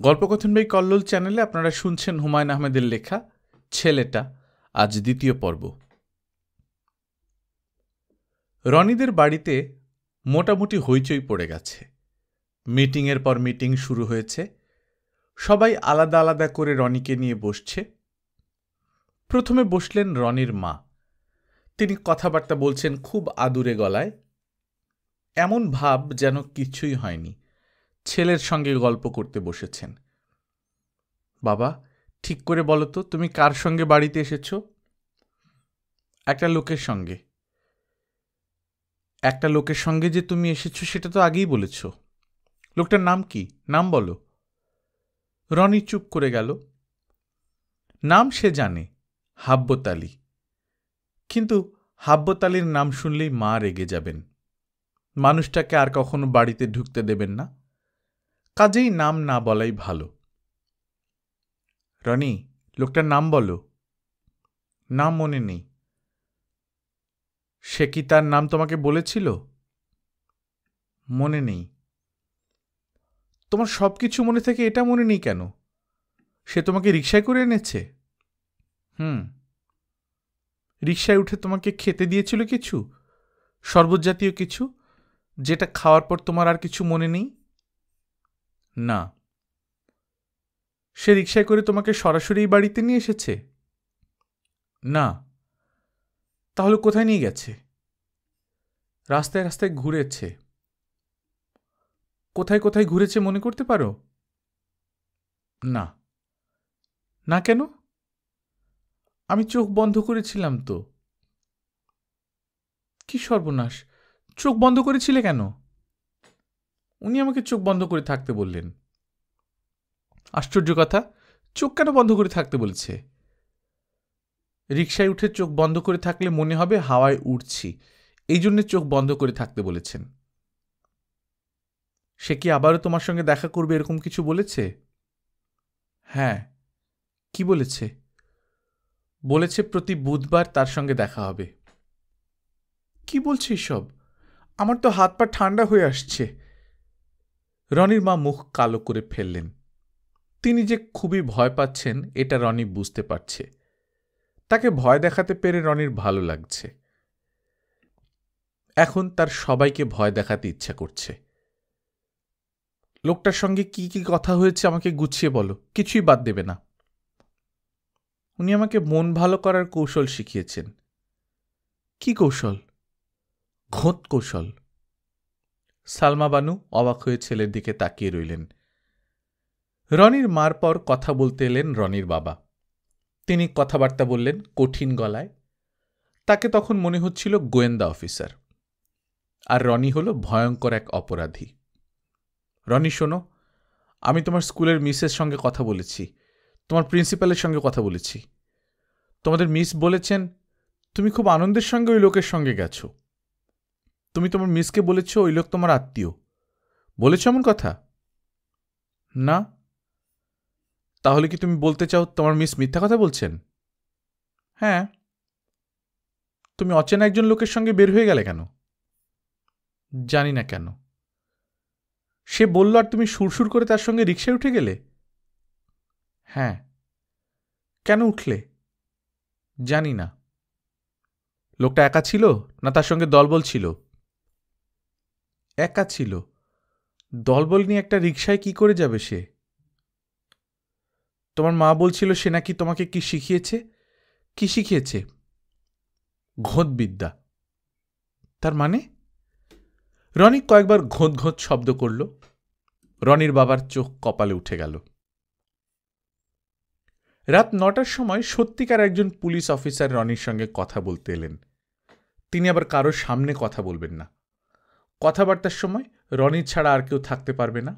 গল্পকথন by Kallol চ্যানেলে আপনারা শুনছেন হুমায়ুন আহমেদের লেখা ছেলেটা, আজ দ্বিতীয় পর্ব। রনিদের বাড়িতে মোটামুটি হইচই পড়ে গেছে। মিটিংয়ের পর মিটিং শুরু হয়েছে। সবাই আলাদা আলাদা করে রনিকে নিয়ে বসছে। প্রথমে বসলেন রনির মা। তিনি কথাবার্তা বলছেন খুব আদুরে গলায়, এমন ভাব যেন কিছুই হয়নি। ছেলের সঙ্গে গল্প করতে বসেছেন। বাবা, ঠিক করে বলো তো, তুমি কার সঙ্গে বাড়িতে এসেছ? একটা লোকের সঙ্গে। একটা লোকের সঙ্গে যে তুমি এসেছো সেটা তো আগেই বলেছ। লোকটার নাম কি? নাম বলো। রনি চুপ করে গেল। নাম সে জানে, হাব্বত আলী। কিন্তু হাব্বত আলীর নাম শুনলেই মা রেগে যাবেন। মানুষটাকে আর কখনো বাড়িতে ঢুকতে দেবেন না। কাজেই নাম না বলাই ভালো। রনি, লোকটার নাম বলো। নাম মনে নেই। সে কি তার নাম তোমাকে বলেছিল? মনে নেই। তোমার সব কিছু মনে থেকে এটা মনে নেই কেন? সে তোমাকে রিকশায় করে এনেছে? রিকশায় উঠে তোমাকে খেতে দিয়েছিল কিছু, শরবত জাতীয় কিছু, যেটা খাওয়ার পর তোমার আর কিছু মনে নেই? না। সে রিকশায় করে তোমাকে সরাসরি বাড়িতে নিয়ে এসেছে? না। তাহলে কোথায় নিয়ে গেছে? রাস্তায় রাস্তায় ঘুরেছে। কোথায় কোথায় ঘুরেছে মনে করতে পারো? না। না কেন? আমি চোখ বন্ধ করেছিলাম তো। কি সর্বনাশ! চোখ বন্ধ করেছিলে কেন? উনি আমাকে চোখ বন্ধ করে থাকতে বললেন। আশ্চর্য কথা, চোখ কেন বন্ধ করে থাকতে বলেছে? রিকশায় উঠে চোখ বন্ধ করে থাকলে মনে হবে হাওয়ায় উড়ছি, এই জন্য চোখ বন্ধ করে থাকতে বলেছেন। সে কি আবারও তোমার সঙ্গে দেখা করবে এরকম কিছু বলেছে? হ্যাঁ। কি বলেছে? বলেছে প্রতি বুধবার তার সঙ্গে দেখা হবে। কি বলছে এসব? আমার তো হাত পা ঠান্ডা হয়ে আসছে। রনির মা মুখ কালো করে ফেললেন। তিনি যে খুবই ভয় পাচ্ছেন এটা রনি বুঝতে পারছে। তাকে ভয় দেখাতে পেরে রনির ভালো লাগছে। এখন তার সবাইকে ভয় দেখাতে ইচ্ছা করছে। লোকটার সঙ্গে কি কি কথা হয়েছে আমাকে গুছিয়ে বলো, কিছুই বাদ দেবে না। উনি আমাকে মন ভালো করার কৌশল শিখিয়েছেন। কি কৌশল? ঘোঁত কৌশল। সালমা বানু অবাক হয়ে ছেলের দিকে তাকিয়ে রইলেন। রনির মার পর কথা বলতে এলেন রনির বাবা। তিনি কথাবার্তা বললেন কঠিন গলায়। তাকে তখন মনে হচ্ছিল গোয়েন্দা অফিসার, আর রনি হল ভয়ঙ্কর এক অপরাধী। রনি, শোনো, আমি তোমার স্কুলের মিসের সঙ্গে কথা বলেছি, তোমার প্রিন্সিপালের সঙ্গে কথা বলেছি। তোমাদের মিস বলেছেন তুমি খুব আনন্দের সঙ্গে ওই লোকের সঙ্গে গেছো। তুমি তোমার মিসকে বলেছ ওই লোক তোমার আত্মীয়। বলেছ এমন কথা? না। তাহলে কি তুমি বলতে চাও তোমার মিস মিথ্যা কথা বলছেন? হ্যাঁ। তুমি অচেনা একজন লোকের সঙ্গে বের হয়ে গেলে কেন? জানি না কেন। সে বলল আর তুমি সুরসুর করে তার সঙ্গে রিকশায় উঠে গেলে? হ্যাঁ। কেন উঠলে? জানি না। লোকটা একা ছিল না তার সঙ্গে দলবল ছিল? একা ছিল। দলবল নিয়ে একটা রিকশায় কি করে যাবে সে? তোমার মা বলছিল সে নাকি তোমাকে কি শিখিয়েছে। কি শিখিয়েছে? ঘোঁত বিদ্যা। তার মানে? রনি কয়েকবার ঘোঁত ঘোঁত শব্দ করল। রনির বাবার চোখ কপালে উঠে গেল। রাত 9টার সময় সত্যিকার একজন পুলিশ অফিসার রনির সঙ্গে কথা বলতে এলেন। তিনি আবার কারোর সামনে কথা বলবেন না। কথাবার্তার সময় রনির ছাড়া আর কেউ থাকতে পারবে না।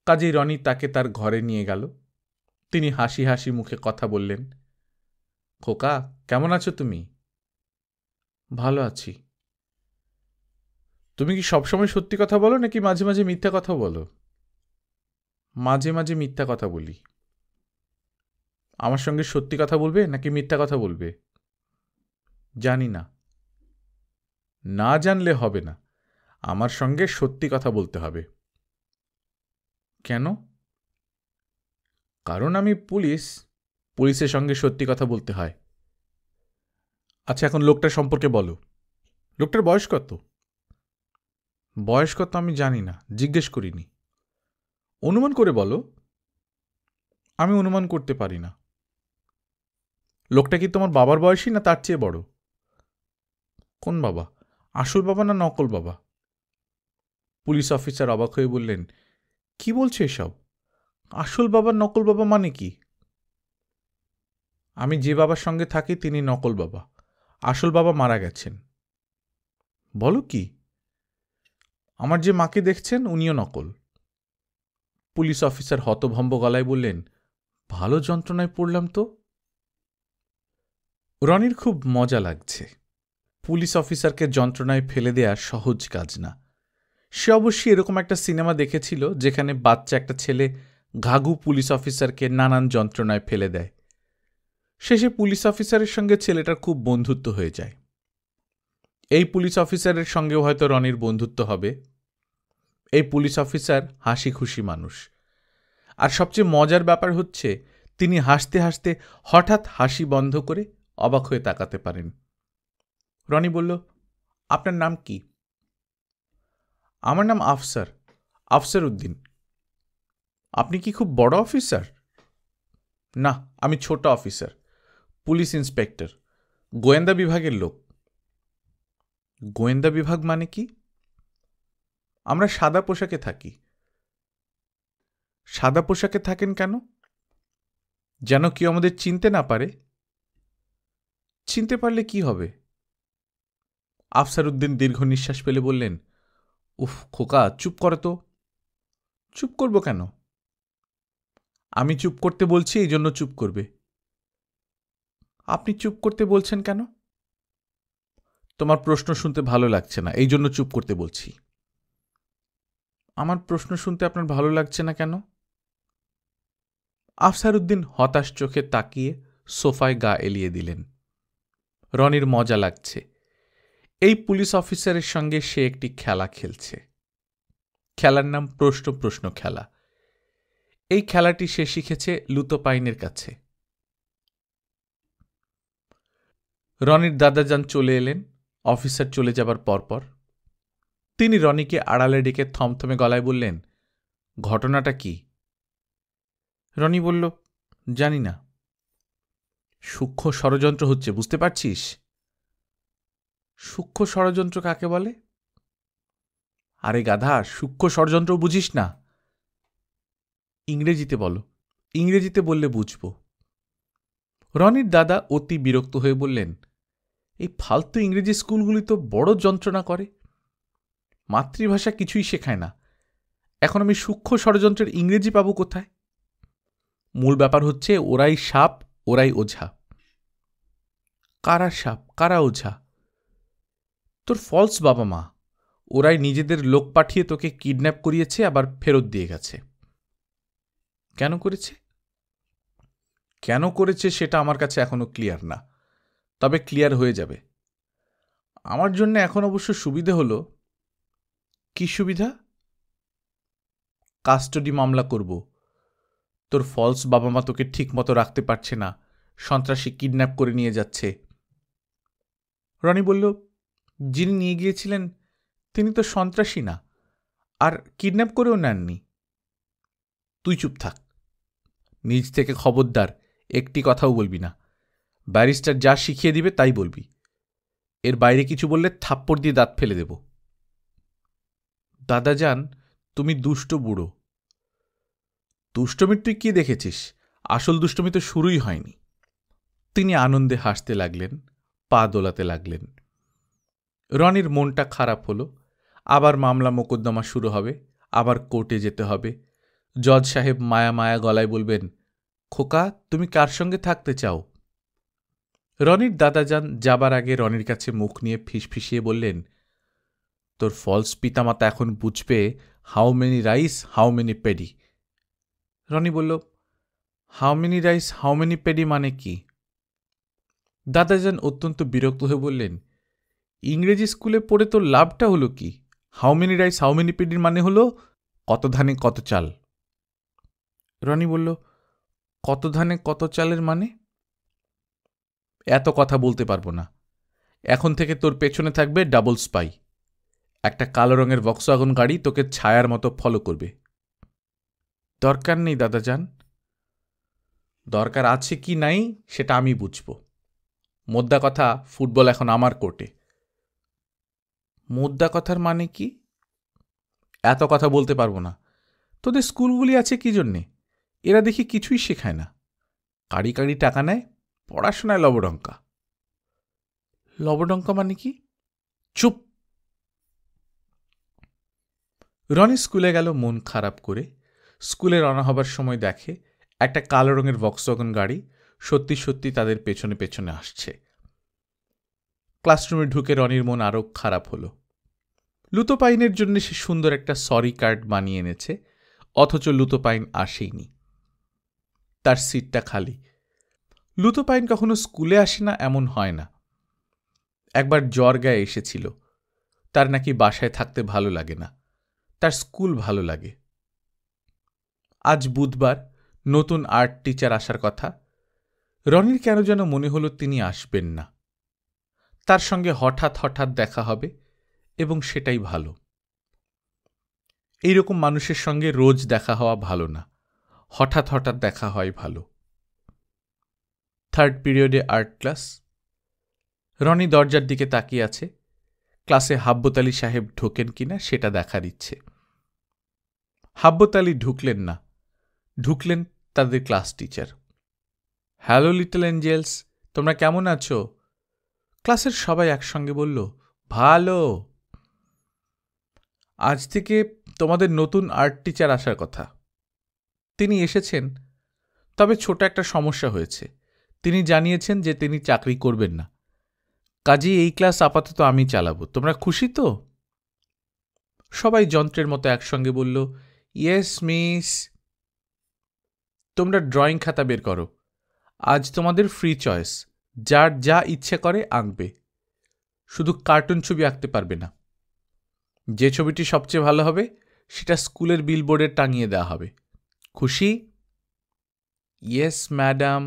কাজেই রনি তাকে তার ঘরে নিয়ে গেল। তিনি হাসি হাসি মুখে কথা বললেন। খোকা, কেমন আছো তুমি? ভালো আছি। তুমি কি সবসময় সত্যি কথা বলো নাকি মাঝে মাঝে মিথ্যা কথা বলো? মাঝে মাঝে মিথ্যা কথা বলি। আমার সঙ্গে সত্যি কথা বলবে নাকি মিথ্যা কথা বলবে? জানি না। না জানলে হবে না, আমার সঙ্গে সত্যি কথা বলতে হবে। কেন? কারণ আমি পুলিশ, পুলিশের সঙ্গে সত্যি কথা বলতে হয়। আচ্ছা, এখন লোকটার সম্পর্কে বলো। লোকটার বয়স কত? বয়স কত আমি জানি না, জিজ্ঞেস করিনি। অনুমান করে বলো। আমি অনুমান করতে পারি না। লোকটা কি তোমার বাবার বয়সী না তার চেয়ে বড়? কোন বাবা, আসল বাবা না নকল বাবা? পুলিশ অফিসার অবাক হয়ে বললেন, কি বলছো এসব? আসল বাবা নকল বাবা মানে কি? আমি যে বাবার সঙ্গে থাকি তিনি নকল বাবা, আসল বাবা মারা গেছেন। বলো কি? আমার যে মাকে দেখছেন উনিও নকল। পুলিশ অফিসার হতভম্ব গলায় বললেন, ভালো যন্ত্রণায় পড়লাম তো। রনির খুব মজা লাগছে। পুলিশ অফিসারকে যন্ত্রণায় ফেলে দেয়া সহজ কাজ না। সে অবশ্যই এরকম একটা সিনেমা দেখেছিল যেখানে বাচ্চা একটা ছেলে ঘাঘু পুলিশ অফিসারকে নানান যন্ত্রণায় ফেলে দেয়। শেষে পুলিশ অফিসারের সঙ্গে ছেলেটার খুব বন্ধুত্ব হয়ে যায়। এই পুলিশ অফিসারের সঙ্গেও হয়তো রনির বন্ধুত্ব হবে। এই পুলিশ অফিসার হাসি খুশি মানুষ। আর সবচেয়ে মজার ব্যাপার হচ্ছে তিনি হাসতে হাসতে হঠাৎ হাসি বন্ধ করে অবাক হয়ে তাকাতে পারেন। রনি বলল, আপনার নাম কি? আমার নাম আফসার, আফসার উদ্দিন। আপনি কি খুব বড় অফিসার? না, আমি ছোট অফিসার, পুলিশ ইন্সপেক্টর, গোয়েন্দা বিভাগের লোক। গোয়েন্দা বিভাগ মানে কি? আমরা সাদা পোশাকে থাকি। সাদা পোশাকে থাকেন কেন? যেন কেউ আমাদের চিনতে না পারে। চিনতে পারলে কি হবে? আফসার উদ্দিন দীর্ঘ নিঃশ্বাস ফেলে বললেন, উফ খোকা, চুপ করো তো। চুপ করব কেন? আমি চুপ করতে বলছি, এই জন্য চুপ করবে। আপনি চুপ করতে বলছেন কেন? তোমার প্রশ্ন শুনতে ভালো লাগছে না, এই জন্য চুপ করতে বলছি। আমার প্রশ্ন শুনতে আপনার ভালো লাগছে না কেন? আফসার উদ্দিন হতাশ চোখে তাকিয়ে সোফায় গা এলিয়ে দিলেন। রনির মজা লাগছে। এই পুলিশ অফিসারের সঙ্গে সে একটি খেলা খেলছে। খেলার নাম প্রশ্ন প্রশ্ন খেলা। এই খেলাটি সে শিখেছে লুতোপাইনের কাছে। রনির দাদাজান চলে এলেন অফিসার চলে যাবার পরপর। তিনি রনিকে আড়ালে ডেকে থমথমে গলায় বললেন, ঘটনাটা কি? রনি বলল, জানি না। সূক্ষ্ম ষড়যন্ত্র হচ্ছে, বুঝতে পারছিস? সূক্ষ্ম ষড়যন্ত্র কাকে বলে? আরে গাধা, সূক্ষ্ম ষড়যন্ত্র বুঝিস না? ইংরেজিতে বলো, ইংরেজিতে বললে বুঝব। রনির দাদা অতি বিরক্ত হয়ে বললেন, এই ফালতু ইংরেজি স্কুলগুলি তো বড় যন্ত্রণা করে। মাতৃভাষা কিছুই শেখায় না। এখন আমি সূক্ষ্ম ষড়যন্ত্রের ইংরেজি পাবো কোথায়? মূল ব্যাপার হচ্ছে ওরাই সাপ, ওরাই ওঝা। কারা সাপ, কারা ওঝা? তোর ফলস বাবা মা। ওরাই নিজেদের লোক পাঠিয়ে তোকে কিডন্যাপ করিয়েছে, আবার ফেরত দিয়ে গেছে। কেন করেছে? কেন করেছে সেটা আমার কাছে এখনো ক্লিয়ার না, তবে ক্লিয়ার হয়ে যাবে। আমার জন্য এখন অবশ্য সুবিধে হলো। কি সুবিধা? কাস্টডি মামলা করব। তোর ফলস বাবা মা তোকে ঠিক মতো রাখতে পারছে না, সন্ত্রাসী কিডন্যাপ করে নিয়ে যাচ্ছে। রনি বলল, যিনি নিয়ে গিয়েছিলেন তিনি তো সন্ত্রাসী না, আর কিডন্যাপ করেও নেননি। তুই চুপ থাক। নিজ থেকে খবরদার একটি কথাও বলবি না। ব্যারিস্টার যা শিখিয়ে দিবে তাই বলবি। এর বাইরে কিছু বললে থাপ্পড় দিয়ে দাঁত ফেলে দেব। দাদাজান, তুমি দুষ্ট বুড়ো। দুষ্টমির তুই কি দেখেছিস? আসল দুষ্টমি তো শুরুই হয়নি। তিনি আনন্দে হাসতে লাগলেন, পা দোলাতে লাগলেন। রনির মনটা খারাপ হলো। আবার মামলা মোকদ্দমা শুরু হবে, আবার কোর্টে যেতে হবে। জজ সাহেব মায়া মায়া গলায় বলবেন, খোকা, তুমি কার সঙ্গে থাকতে চাও? রনির দাদাজান যাবার আগে রনির কাছে মুখ নিয়ে ফিসফিসিয়ে বললেন, তোর ফলস পিতামাতা এখন বুঝবে how many rice how many paddy. Roni বলল, how many rice how many paddy মানে কি? দাদাজান অত্যন্ত বিরক্ত হয়ে বললেন, ইংরেজি স্কুলে পড়ে তোর লাভটা হলো কি? How many rice how many পেডির মানে হলো কত ধানে কত চাল। রনি বলল, কত ধানে কত চালের মানে? এত কথা বলতে পারবো না। এখন থেকে তোর পেছনে থাকবে ডাবল স্পাই। একটা কালো রঙের ভক্সওয়াগন গাড়ি তোকে ছায়ার মতো ফলো করবে। দরকার নেই দাদাজান। দরকার আছে কি নাই সেটা আমি বুঝব। মোদ্দা কথা, ফুটবল এখন আমার কোর্টে। মোদ্দা কথার মানে কি? এত কথা বলতে পারবো না। তোদের স্কুলগুলি আছে কি জন্যে? এরা দেখি কিছুই শেখায় না। কাড়ি কাড়ি টাকা নেয়, পড়াশোনায় লবডঙ্কা। লবডঙ্কা মানে কি? চুপ! রনি স্কুলে গেল মন খারাপ করে। স্কুলে রওনা হবার সময় দেখে একটা কালো রঙের ভক্সওয়াগন গাড়ি সত্যি সত্যি তাদের পেছনে পেছনে আসছে। ক্লাসরুমে ঢুকে রনির মন আরও খারাপ হলো। লুতোপাইনের জন্য সে সুন্দর একটা সরি কার্ড বানিয়ে এনেছে, অথচ লুতোপাইন আসেইনি। তার সিটটা খালি। লুতোপাইন কখনো স্কুলে আসে না এমন হয় না। একবার জ্বর গায়ে এসেছিল। তার নাকি বাসায় থাকতে ভালো লাগে না, তার স্কুল ভালো লাগে। আজ বুধবার, নতুন আর্ট টিচার আসার কথা। রনির কেন যেন মনে হলো তিনি আসবেন না। তার সঙ্গে হঠাৎ হঠাৎ দেখা হবে, এবং সেটাই ভালো। এইরকম মানুষের সঙ্গে রোজ দেখা হওয়া ভালো না, হঠাৎ হঠাৎ দেখা হয় ভালো। থার্ড পিরিয়ডে আর্ট ক্লাস। রনি দরজার দিকে তাকিয়ে আছে। ক্লাসে হাব্বত আলী সাহেব ঢোকেন কিনা সেটা দেখার ইচ্ছে। হাব্বত আলী ঢুকলেন না, ঢুকলেন তাদের class teacher. Hello little Angeles, তোমরা কেমন আছো? ক্লাসের সবাই একসঙ্গে বলল, ভালো। আজ থেকে তোমাদের নতুন আর্ট টিচার আসার কথা। তিনি এসেছেন, তবে ছোট একটা সমস্যা হয়েছে। তিনি জানিয়েছেন যে তিনি চাকরি করবেন না। কাজেই এই ক্লাস আপাতত আমি চালাবো। তোমরা খুশি তো? সবাই যন্ত্রের মতো একসঙ্গে বলল, ইয়েস মিস। তোমরা ড্রয়িং খাতা বের করো। আজ তোমাদের ফ্রি চয়েস, যার যা ইচ্ছে করে আঁকবে। শুধু কার্টুন ছবি আঁকতে পারবে না। যে ছবিটি সবচেয়ে ভালো হবে সেটা স্কুলের বিলবোর্ডে টাঙিয়ে দেওয়া হবে। খুশি? Yes madam.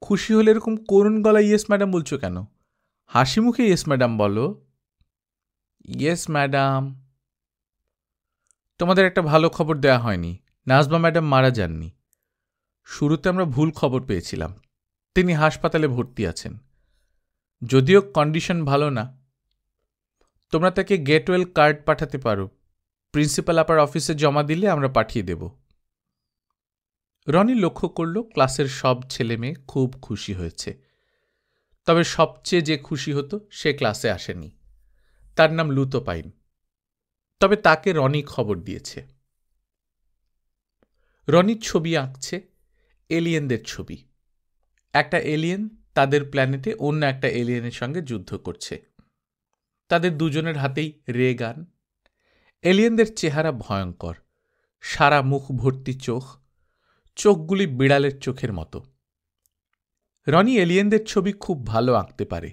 খুশি হলে এরকম করুণ গলায় ইয়েস ম্যাডাম বলছো কেন? হাসি মুখে ইয়েস ম্যাডাম বলো। Yes madam. তোমাদের একটা ভালো খবর দেওয়া হয়নি। নাজমা ম্যাডাম মারা যাননি। শুরুতে আমরা ভুল খবর পেয়েছিলাম। তিনি হাসপাতালে ভর্তি আছেন। যদিও কন্ডিশন ভালো না। তোমরা তাকে গেট ওয়েল কার্ড পাঠাতে পারো। প্রিন্সিপাল আপার অফিসে জমা দিলে আমরা পাঠিয়ে দেব। রনি লক্ষ্য করল ক্লাসের সব ছেলে মেয়ে খুব খুশি হয়েছে। তবে সবচেয়ে যে খুশি হতো সে ক্লাসে আসেনি। তার নাম লুতোপাইন। তবে তাকে রনি খবর দিয়েছে। রনির ছবি আঁকছে, এলিয়েনদের ছবি। একটা এলিয়েন তাদের প্ল্যানেটে অন্য একটা এলিয়েনের সঙ্গে যুদ্ধ করছে। তাদের দুজনের হাতেই রে গান। এলিয়েনদের চেহারা ভয়ঙ্কর, সারা মুখ ভর্তি চোখ, চোখগুলি বিড়ালের চোখের মতো। রনি এলিয়েনদের ছবি খুব ভালো আঁকতে পারে।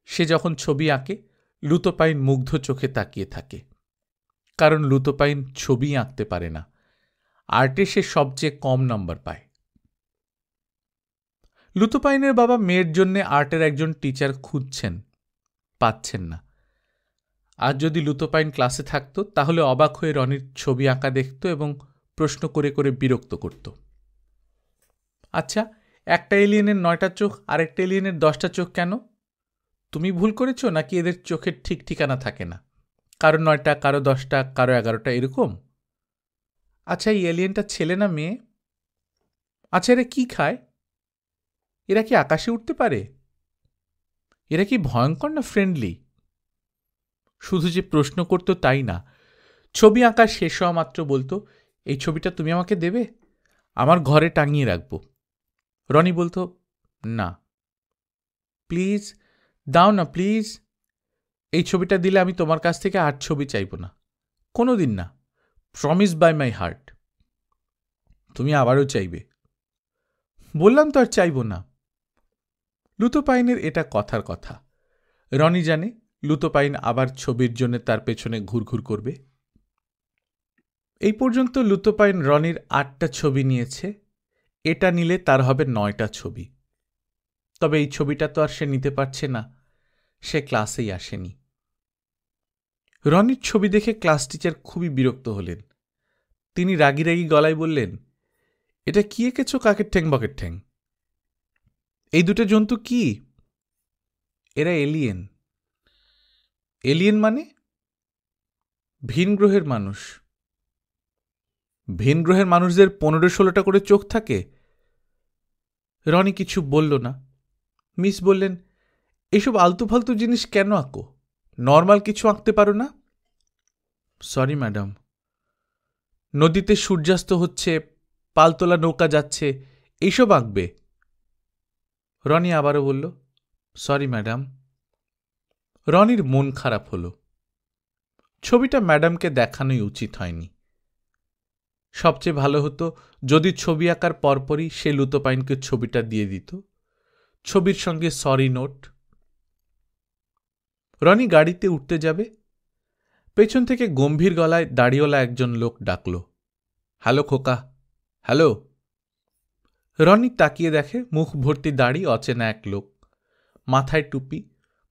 সে যখন ছবি আঁকে লুতোপাইন মুগ্ধ চোখে তাকিয়ে থাকে, কারণ লুতোপাইন ছবি আঁকতে পারে না। আর্টে সে সবচেয়ে কম নম্বর পায়। লুতোপাইনের বাবা মেয়ের জন্য আর্টের একজন টিচার খুঁজছেন, পাচ্ছেন না। আজ যদি লুতোপাইন ক্লাসে থাকত তাহলে অবাক হয়ে রনির ছবি আঁকা দেখত এবং প্রশ্ন করে করে বিরক্ত করত। আচ্ছা, একটা এলিয়েনের 9টা চোখ আর একটা এলিয়েনের 10টা চোখ কেন? তুমি ভুল করেছ নাকি এদের চোখের ঠিক ঠিকানা থাকে না? কারো 9টা, কারো 10টা, কারো 11টা, এরকম? আচ্ছা, এই এলিয়েনটা ছেলে না মেয়ে? আচ্ছা, এরা কি খায়? এরা কি আকাশে উঠতে পারে? এরা কি ভয়ঙ্কর না ফ্রেন্ডলি? শুধু যে প্রশ্ন করত তাই না, ছবি আঁকা শেষ হওয়া মাত্র বলতো, এই ছবিটা তুমি আমাকে দেবে, আমার ঘরে টাঙিয়ে রাখব। রনি বলতো, না। প্লিজ দাও না, প্লিজ। এই ছবিটা দিলে আমি তোমার কাছ থেকে আর ছবি চাইব না, কোনো দিন না। Promise by my heart. তুমি আবারও চাইবে? বললাম তো আর চাইব না। লুতোপাইনের এটা কথার কথা। রনি জানে লুতোপাইন আবার ছবির জন্য তার পেছনে ঘুরঘুর করবে। এই পর্যন্ত লুতোপাইন রনির 8টা ছবি নিয়েছে। এটা নিলে তার হবে 9টা ছবি। তবে এই ছবিটা তো আর সে নিতে পারছে না, সে ক্লাসেই আসেনি। রনির ছবি দেখে ক্লাস টিচার খুবই বিরক্ত হলেন। তিনি রাগি রাগি গলায় বললেন, এটা কি এঁকেছ কাকের ঠ্যাং বকের ঠ্যাং? এই দুটো জন্তু কি? এরা এলিয়েন। এলিয়েন মানে? ভিন গ্রহের মানুষ। ভিন গ্রহের মানুষদের 15-16টা করে চোখ থাকে? রনি কিছু বলল না। মিস বললেন, এসব আলতু ফালতু জিনিস কেন আঁকো? নর্মাল কিছু আঁকতে পারো না? Sorry madam. নদীতে সূর্যাস্ত হচ্ছে, পালতোলা নৌকা যাচ্ছে, এইসব আঁকবে? রনি আবারও বলল, সরি ম্যাডাম। রনির মন খারাপ হলো। ছবিটা ম্যাডামকে দেখানোই উচিত হয়নি। সবচেয়ে ভালো হতো যদি ছবি আঁকার পরপরই সে লুতোপাইনকে ছবিটা দিয়ে দিত, ছবির সঙ্গে সরি নোট। রনি গাড়িতে উঠতে যাবে, পেছন থেকে গম্ভীর গলায় দাড়িওয়ালা একজন লোক ডাকল, হ্যালো খোকা, হ্যালো। রনি তাকিয়ে দেখে মুখ ভর্তি দাড়ি অচেনা এক লোক, মাথায় টুপি,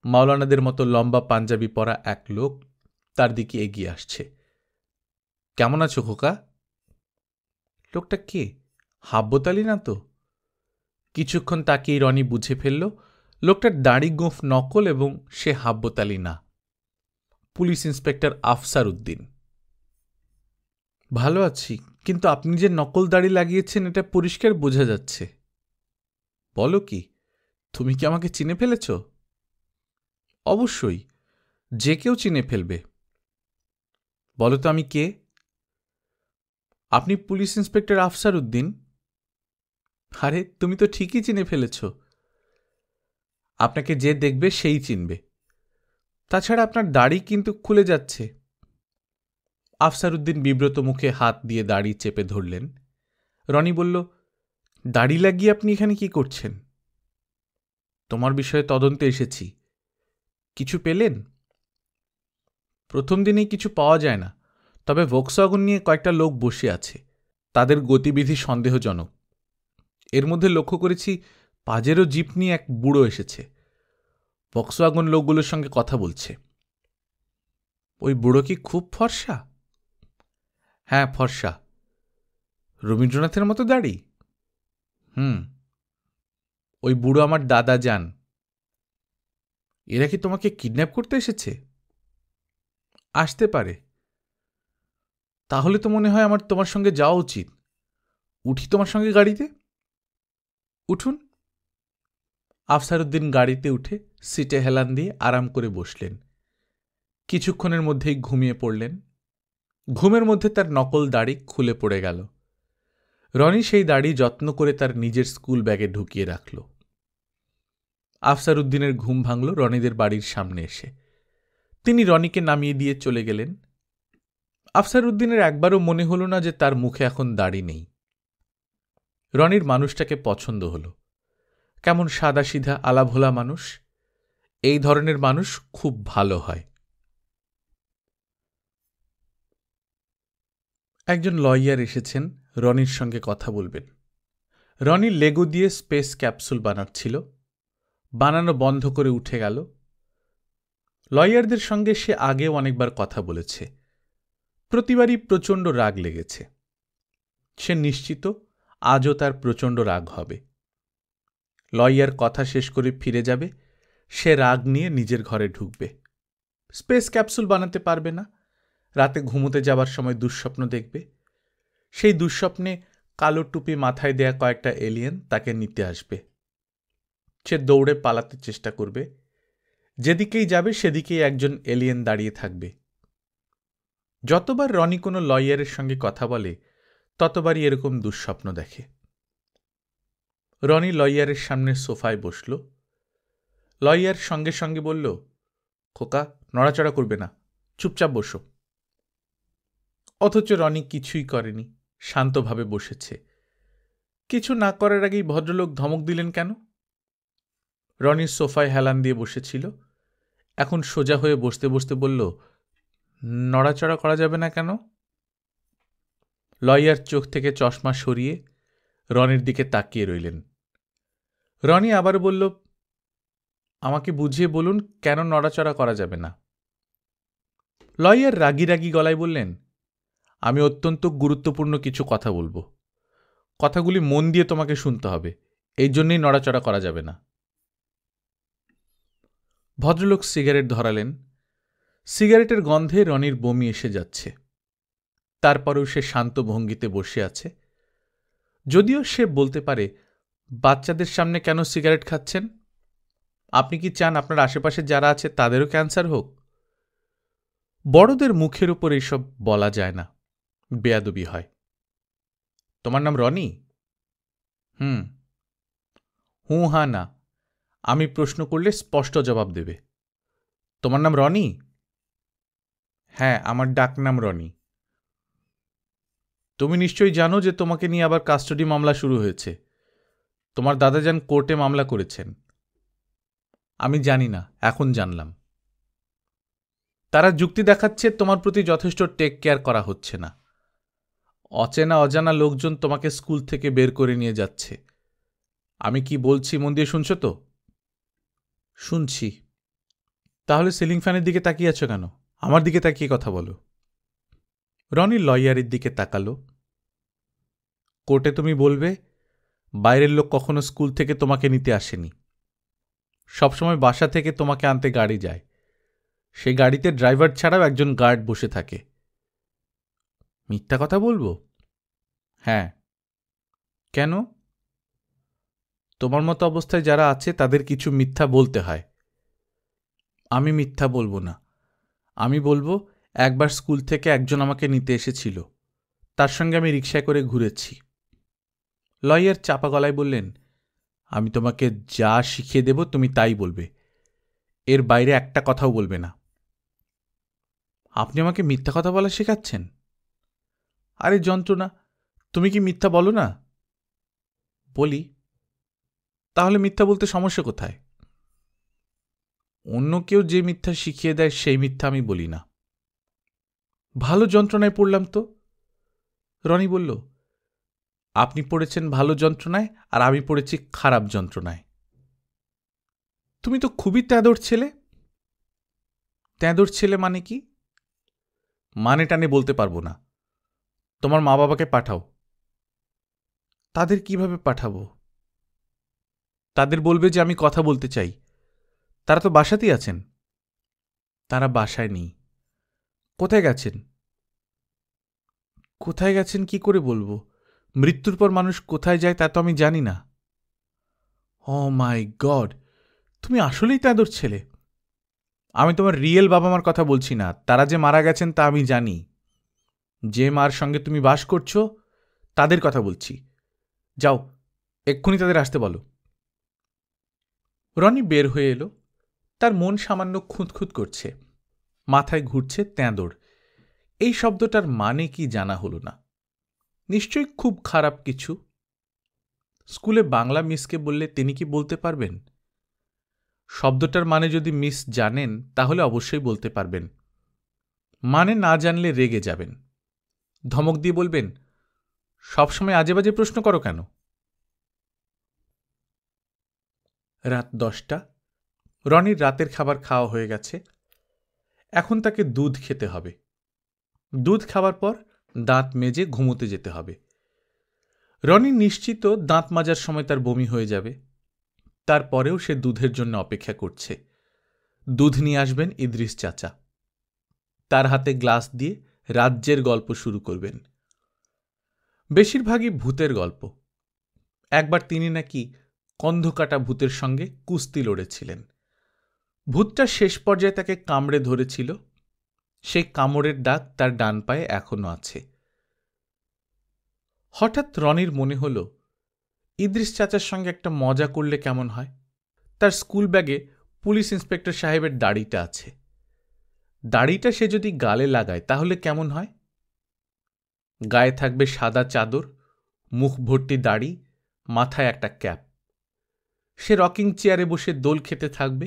মাওলানাদের মতো লম্বা পাঞ্জাবি পরা এক লোক তার দিকে এগিয়ে আসছে। কেমন আছো খোকা? লোকটা কে? হাব্বতালি না তো? কিছুক্ষণ তাকিয়ে রনি বুঝে ফেলল লোকটার দাড়ি গোঁফ নকল এবং সে হাব্বতালি না, পুলিশ ইন্সপেক্টর আফসার উদ্দিন। ভালো আছি, কিন্তু আপনি যে নকল দাড়ি লাগিয়েছেন এটা পরিষ্কার বোঝা যাচ্ছে। বলো কি, তুমি কি আমাকে চিনে ফেলেছ? অবশ্যই, যে কেউ চিনে ফেলবে। বলো তো আমি কে? আপনি পুলিশ ইন্সপেক্টর আফসার উদ্দিন। আরে তুমি তো ঠিকই চিনে ফেলেছ। আপনাকে যে দেখবে সেই চিনবে। তাছাড়া আপনার দাড়ি কিন্তু খুলে যাচ্ছে। আফসার উদ্দিন বিব্রত মুখে হাত দিয়ে দাড়ি চেপে ধরলেন। রনি বলল, দাড়ি লাগিয়ে আপনি এখানে কি করছেন? তোমার বিষয়ে তদন্তে এসেছি। কিছু পেলেন? প্রথম দিনেই কিছু পাওয়া যায় না, তবে ভোক্সওয়াগন নিয়ে কয়েকটা লোক বসে আছে, তাদের গতিবিধি সন্দেহজনক। এর মধ্যে লক্ষ্য করেছি পাজেরো জিপ নিয়ে এক বুড়ো এসেছে, ভোক্সওয়াগন লোকগুলোর সঙ্গে কথা বলছে। ওই বুড়ো কি খুব ফর্সা? হ্যাঁ ফর্সা। রবীন্দ্রনাথের মতো দাড়ি? ওই বুড়ো আমার দাদা যান। এরা কি তোমাকে কিডন্যাপ করতে এসেছে? আসতে পারে। তাহলে তো মনে হয় আমার তোমার সঙ্গে যাওয়া উচিত। উঠি তোমার সঙ্গে গাড়িতে? উঠুন। আফসার উদ্দিন গাড়িতে উঠে সিটে হেলান দিয়ে আরাম করে বসলেন। কিছুক্ষণের মধ্যেই ঘুমিয়ে পড়লেন। ঘুমের মধ্যে তার নকল দাড়ি খুলে পড়ে গেল। রনি সেই দাড়ি যত্ন করে তার নিজের স্কুল ব্যাগে ঢুকিয়ে রাখল। আফসার উদ্দিনের ঘুম ভাঙল রনিদের বাড়ির সামনে এসে। তিনি রনিকে নামিয়ে দিয়ে চলে গেলেন। আফসার উদ্দিনের একবারও মনে হল না যে তার মুখে এখন দাড়ি নেই। রনির মানুষটাকে পছন্দ হল। কেমন সাদাসিধা আলাভোলা মানুষ। এই ধরনের মানুষ খুব ভালো হয়। একজন লয়ার এসেছেন রনির সঙ্গে কথা বলবেন। রনি লেগো দিয়ে স্পেস ক্যাপসুল বানাচ্ছিল, বানানো বন্ধ করে উঠে গেল। লয়ারদের সঙ্গে সে আগেও অনেকবার কথা বলেছে, প্রতিবারই প্রচণ্ড রাগ লেগেছে। সে নিশ্চিত আজও তার প্রচণ্ড রাগ হবে। লয়ার কথা শেষ করে ফিরে যাবে, সে রাগ নিয়ে নিজের ঘরে ঢুকবে। স্পেস ক্যাপসুল বানাতে পারবে না। রাতে ঘুমোতে যাবার সময় দুঃস্বপ্ন দেখবে। সেই দুঃস্বপ্নে কালো টুপি মাথায় দেয়া কয়েকটা এলিয়েন তাকে নিতে আসবে। সে দৌড়ে পালাতে চেষ্টা করবে। যেদিকেই যাবে সেদিকেই একজন এলিয়েন দাঁড়িয়ে থাকবে। যতবার রনি কোনো লয়ারের সঙ্গে কথা বলে ততবারই এরকম দুঃস্বপ্ন দেখে। রনি লয়ারের সামনে সোফায় বসল। লয়ার সঙ্গে সঙ্গে বলল, খোকা, নড়াচড়া করবে না, চুপচাপ বসো। অথচ রনি কিছুই করেনি, শান্তভাবে বসেছে। কিছু না করার আগেই ভদ্রলোক ধমক দিলেন কেন? রনি সোফায় হেলান দিয়ে বসেছিল, এখন সোজা হয়ে বসতে বসতে বলল, নড়াচড়া করা যাবে না কেন? লয়ার চোখ থেকে চশমা সরিয়ে রনির দিকে তাকিয়ে রইলেন। রনি আবার বলল, আমাকে বুঝিয়ে বলুন কেন নড়াচড়া করা যাবে না। লয়ার রাগি রাগি গলায় বললেন, আমি অত্যন্ত গুরুত্বপূর্ণ কিছু কথা বলবো। কথাগুলি মন দিয়ে তোমাকে শুনতে হবে, এই জন্যই নড়াচড়া করা যাবে না। ভদ্রলোক সিগারেট ধরালেন। সিগারেটের গন্ধে রনির বমি এসে যাচ্ছে। তারপরেও সে শান্ত ভঙ্গিতে বসে আছে। যদিও সে বলতে পারে, বাচ্চাদের সামনে কেন সিগারেট খাচ্ছেন? আপনি কি চান আপনার আশেপাশে যারা আছে তাদেরও ক্যান্সার হোক? বড়দের মুখের উপর এইসব বলা যায় না, বেয়াদবি হয়। তোমার নাম রনি? হুঁ হা না, আমি প্রশ্ন করলে স্পষ্ট জবাব দেবে। তোমার নাম রনি? হ্যাঁ, আমার ডাক নাম রনি। তুমি নিশ্চয়ই জানো যে তোমাকে নিয়ে আবার কাস্টাডি মামলা শুরু হয়েছে। তোমার দাদাজান কোর্টে মামলা করেছেন। আমি জানি না, এখন জানলাম। তারা যুক্তি দেখাচ্ছে তোমার প্রতি যথেষ্ট টেক কেয়ার করা হচ্ছে না। অচেনা অজানা লোকজন তোমাকে স্কুল থেকে বের করে নিয়ে যাচ্ছে। আমি কি বলছি মন দিয়ে শুনছো তো? শুনছি। তাহলে সিলিং ফ্যানের দিকে তাকিয়ে আছো কেন? আমার দিকে তাকিয়ে কথা বলো। রনি লয়ারের দিকে তাকালো। কোর্টে তুমি বলবে, বাইরের লোক কখনো স্কুল থেকে তোমাকে নিতে আসেনি। সবসময় বাসা থেকে তোমাকে আনতে গাড়ি যায়। সেই গাড়িতে ড্রাইভার ছাড়াও একজন গার্ড বসে থাকে। মিথ্যা কথা বলবো? হ্যাঁ। কেন? তোমার মতো অবস্থায় যারা আছে তাদের কিছু মিথ্যা বলতে হয়। আমি মিথ্যা বলবো না। আমি বলবো, একবার স্কুল থেকে একজন আমাকে নিতে এসেছিল। তার সঙ্গে আমি রিকশায় করে ঘুরেছি। লয়ার চাপা গলায় বললেন, আমি তোমাকে যা শিখিয়ে দেব তুমি তাই বলবে, এর বাইরে একটা কথাও বলবে না। আপনি আমাকে মিথ্যা কথা বলা শেখাচ্ছেন? আরে যন্ত্রণা, তুমি কি মিথ্যা বলো না? বলি। তাহলে মিথ্যা বলতে সমস্যা কোথায়? অন্য কেউ যে মিথ্যা শিখিয়ে দেয় সেই মিথ্যা আমি বলি না। ভালো যন্ত্রণায় পড়লাম তো। রনি বলল, আপনি পড়েছেন ভালো যন্ত্রণায় আর আমি পড়েছি খারাপ যন্ত্রণায়। তুমি তো খুবই তেঁদর ছেলে। তেঁদর ছেলে মানে কি? মানে টানে বলতে পারবো না। তোমার মা বাবাকে পাঠাও। তাদের কিভাবে পাঠাবো? তাদের বলবে যে আমি কথা বলতে চাই। তারা তো বাসাতেই আছেন। তারা বাসায় নেই। কোথায় গেছেন? কোথায় গেছেন কি করে বলবো? মৃত্যুর পর মানুষ কোথায় যায় তা তো আমি জানি না। ও মাই গড, তুমি আসলেই তেঁদর ছেলে। আমি তোমার রিয়েল বাবা মার কথা বলছি না। তারা যে মারা গেছেন তা আমি জানি। যে মার সঙ্গে তুমি বাস করছো তাদের কথা বলছি। যাও, এক্ষুনি তাদের আসতে বলো। রনি বের হয়ে এলো। তার মন সামান্য খুঁতখুত করছে। মাথায় ঘুরছে তেঁদর। এই শব্দটার মানে কি জানা হলো না। নিশ্চয়ই খুব খারাপ কিছু। স্কুলে বাংলা মিসকে বললে তিনি কি বলতে পারবেন? শব্দটার মানে যদি মিস জানেন তাহলে অবশ্যই বলতে পারবেন। মানে না জানলে রেগে যাবেন। ধমক দিয়ে বলবেন, সবসময় আজে বাজে প্রশ্ন করো কেন? রাত 10টা। রনির রাতের খাবার খাওয়া হয়ে গেছে। এখন তাকে দুধ খেতে হবে। দুধ খাওয়ার পর দাঁত মেজে ঘুমোতে যেতে হবে। রনি নিশ্চিত দাঁত মাজার সময় তার বমি হয়ে যাবে। তারপরেও সে দুধের জন্য অপেক্ষা করছে। দুধ নিয়ে আসবেন ইদ্রিস চাচা। তার হাতে গ্লাস দিয়ে রাজ্যের গল্প শুরু করবেন। বেশিরভাগই ভূতের গল্প। একবার তিনি নাকি কন্ধকাটা ভূতের সঙ্গে কুস্তি লড়েছিলেন। ভূতটা শেষ পর্যায়ে তাকে কামড়ে ধরেছিল। সেই কামড়ের দাগ তার ডান পায়ে এখনো আছে। হঠাৎ রনির মনে হল, ইদ্রিস চাচার সঙ্গে একটা মজা করলে কেমন হয়। তার স্কুল ব্যাগে পুলিশ ইন্সপেক্টর সাহেবের দাড়িটা আছে। দাড়িটা সে যদি গালে লাগায় তাহলে কেমন হয়? গায়ে থাকবে সাদা চাদর, মুখ ভর্তি দাড়ি, মাথায় একটা ক্যাপ। সে রকিং চেয়ারে বসে দোল খেতে থাকবে।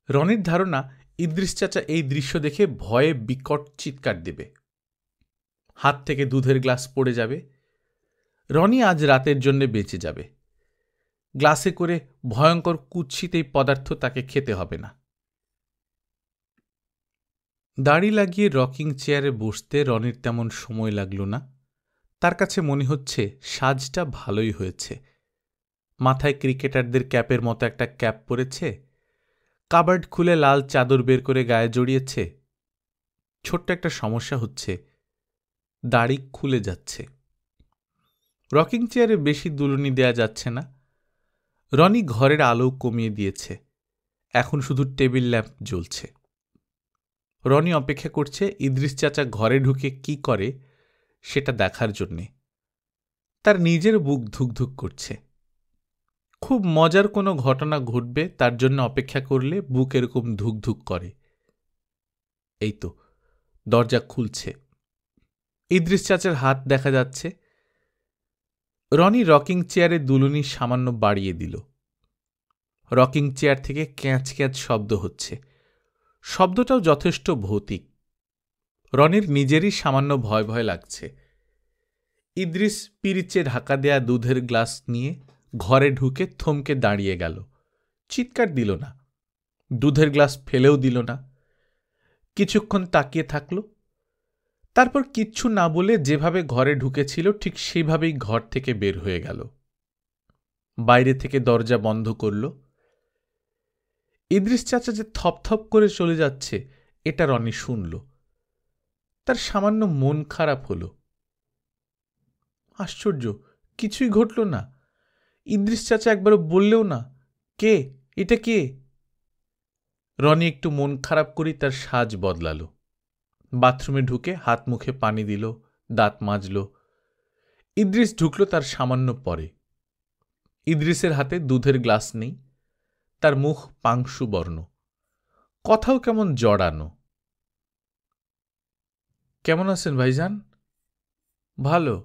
রনির ধারণা ইদ্রিস চাচা এই দৃশ্য দেখে ভয়ে বিকট চিৎকার দেবে। হাত থেকে দুধের গ্লাস পড়ে যাবে। রনি আজ রাতের জন্যে বেঁচে যাবে। গ্লাসে করে ভয়ঙ্কর কুৎসিত এই পদার্থ তাকে খেতে হবে না। দাড়ি লাগিয়ে রকিং চেয়ারে বসতে রনির তেমন সময় লাগল না। তার কাছে মনে হচ্ছে সাজটা ভালোই হয়েছে। মাথায় ক্রিকেটারদের ক্যাপের মতো একটা ক্যাপ পরেছে, কাবার্ড খুলে লাল চাদর বের করে গায়ে জড়িয়েছে। ছোট্ট একটা সমস্যা হচ্ছে, দাড়ি খুলে যাচ্ছে। রকিং চেয়ারে বেশি দুলুনি দেয়া যাচ্ছে না। রনি ঘরের আলো কমিয়ে দিয়েছে, এখন শুধু টেবিল ল্যাম্প জ্বলছে। রনি অপেক্ষা করছে ইদ্রিস চাচা ঘরে ঢুকে কি করে সেটা দেখার জন্যে। তার নিজের বুক ধুকধুক করছে। খুব মজার কোনো ঘটনা ঘটবে তার জন্য অপেক্ষা করলে বুক এরকম ধুকধুক করে। এই তো দরজা খুলছে, ইদ্রিস চাচার হাত দেখা যাচ্ছে। রনি রকিং চেয়ারে দুলুনি সামান্য বাড়িয়ে দিল। রকিং চেয়ার থেকে ক্যাঁচ ক্যাঁচ শব্দ হচ্ছে। শব্দটাও যথেষ্ট ভৌতিক। রনির নিজেরই সামান্য ভয় ভয় লাগছে। ইদ্রিস পিরিচে ঢাকা দেয়া দুধের গ্লাস নিয়ে ঘরে ঢুকে থমকে দাঁড়িয়ে গেল। চিৎকার দিল না, দুধের গ্লাস ফেলেও দিল না। কিছুক্ষণ তাকিয়ে থাকল, তারপর কিচ্ছু না বলে যেভাবে ঘরে ঢুকেছিল ঠিক সেইভাবেই ঘর থেকে বের হয়ে গেল। বাইরে থেকে দরজা বন্ধ করল। ইদ্রিস চাচা যে থপথপ করে চলে যাচ্ছে এটা রনি শুনল। তার সামান্য মন খারাপ হল। আশ্চর্য, কিছুই ঘটল না। ইদ্রিস চাচা একবারও বললেও না, কে এটা কে? রনি একটু মন খারাপ করেই তার সাজ বদলাল। বাথরুমে ঢুকে হাত মুখে পানি দিল, দাঁত মাজল। ইদ্রিস ঢুকল তার সামান্য পরে। ইদ্রিসের হাতে দুধের গ্লাস নেই, তার মুখ পাংশু বর্ণ, কথাও কেমন জড়ানো। কেমন আছেন ভাইজান? ভালো।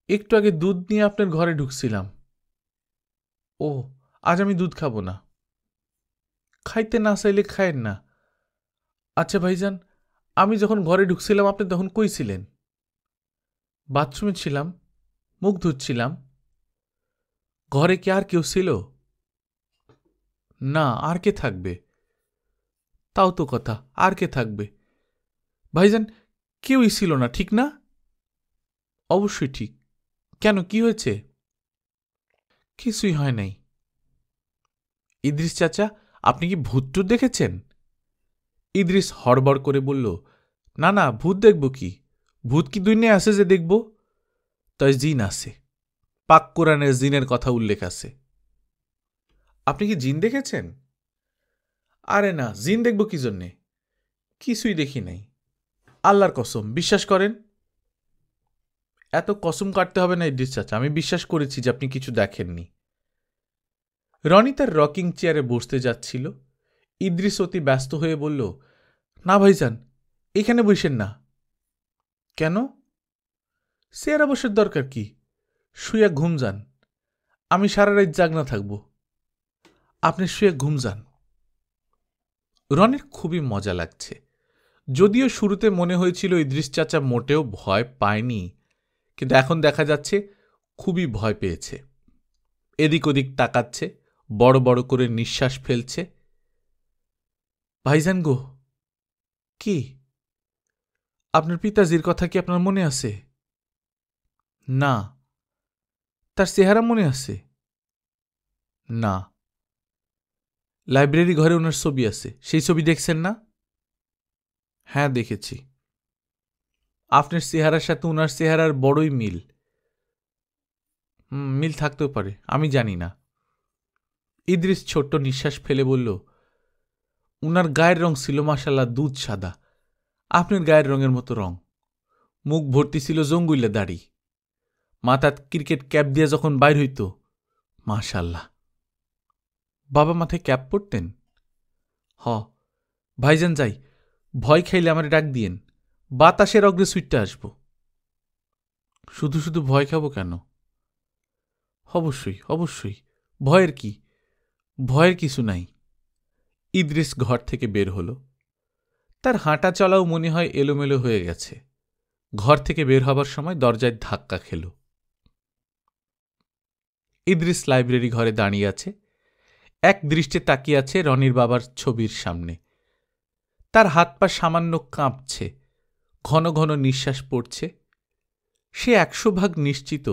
একটু আগে দুধ নিয়ে আপনার ঘরে ঢুকছিলাম। ও, আজ আমি দুধ খাবো না। খাইতে না চাইলে খায়েন না। আচ্ছা ভাইজান, আমি যখন ঘরে ঢুকছিলাম আপনি তখন কই ছিলেন? বাথরুমে ছিলাম, মুখ ধুচ্ছিলাম। ঘরে কি আর কেউ ছিল? না, আর কে থাকবে? তাও তো কথা, আর কে থাকবে? ভাইজান, কেউই ছিল না, ঠিক না? অবশ্যই ঠিক। কেন, কি হয়েছে? কিছুই হয় নাই। ইদ্রিস চাচা, আপনি কি ভূত দেখেছেন? ইদ্রিস হড়বড় করে বলল, না না, ভূত দেখব কি? ভূত কি দুনিয়ায় আছে যে দেখব? তাই জিন আছে, পাক কোরআনের জিনের কথা উল্লেখ আছে। আপনি কি জিন দেখেছেন? আরে না, জিন দেখব কি জন্যে? কিছুই দেখি নাই। আল্লাহর কসম, বিশ্বাস করেন? এত কসম কাটতে হবে না ইদ্রিস চাচা, আমি বিশ্বাস করেছি যে আপনি কিছু দেখেননি। রনি তার রকিং চেয়ারে বসতে যাচ্ছিল। ইদ্রিস অতি ব্যস্ত হয়ে বলল, না ভাইজান, এখানে বসেন না। কেন? চেয়ারে বসার দরকার কি? শুয়ে ঘুম যান, আমি সারা রাত জাগনা থাকব। আপনি শুয়ে ঘুম যান। রনির খুবই মজা লাগছে। যদিও শুরুতে মনে হয়েছিল ইদ্রিস চাচা মোটেও ভয় পায়নি, কিন্তু এখন দেখা যাচ্ছে খুবই ভয় পেয়েছে। এদিক ওদিক তাকাচ্ছে, বড় বড় করে নিঃশ্বাস ফেলছে। ভাইজান গো। কি? আপনার পিতাজির কথা কি আপনার মনে আছে? না। তার চেহারা মনে আছে? না। লাইব্রেরি ঘরে ওনার ছবি আছে, সেই ছবি দেখছেন না? হ্যাঁ, দেখেছি। আপনার চেহারার সাথে ওনার চেহারার বড়ই মিল। মিল থাকতেও পারে, আমি জানি না। ইদ্রিস ছোট্ট নিঃশ্বাস ফেলে বলল, উনার গায়ের রং ছিল মাশাল্লাহ দুধ সাদা, আপনার গায়ের রঙের মতো রং। মুখ ভর্তি ছিল জঙ্গুইলে দাড়ি, মাথাত ক্রিকেট ক্যাপ দিয়ে যখন বাইর হইত, মাশাল্লাহ। বাবা মাথায় ক্যাপ পরতেন? হ। ভাইজান যাই, ভয় খাইলে আমার ডাক দিয়েন, বাতাসের অগ্রে সুইটটা আসব। শুধু শুধু ভয় খাবো কেন? অবশ্যই অবশ্যই, ভয়ের কি? ভয়ের কিছু নাই। ইদ্রিস ঘর থেকে বের হল। তার হাঁটা চলাও মনে হয় এলোমেলো হয়ে গেছে। ঘর থেকে বের হবার সময় দরজায় ধাক্কা খেল। ইদ্রিস লাইব্রেরি ঘরে দাঁড়িয়ে আছে, এক দৃষ্টে তাকিয়ে আছে রনির বাবার ছবির সামনে। তার হাত পা সামান্য কাঁপছে, ঘন ঘন নিঃশ্বাস পড়ছে। সে 100% নিশ্চিত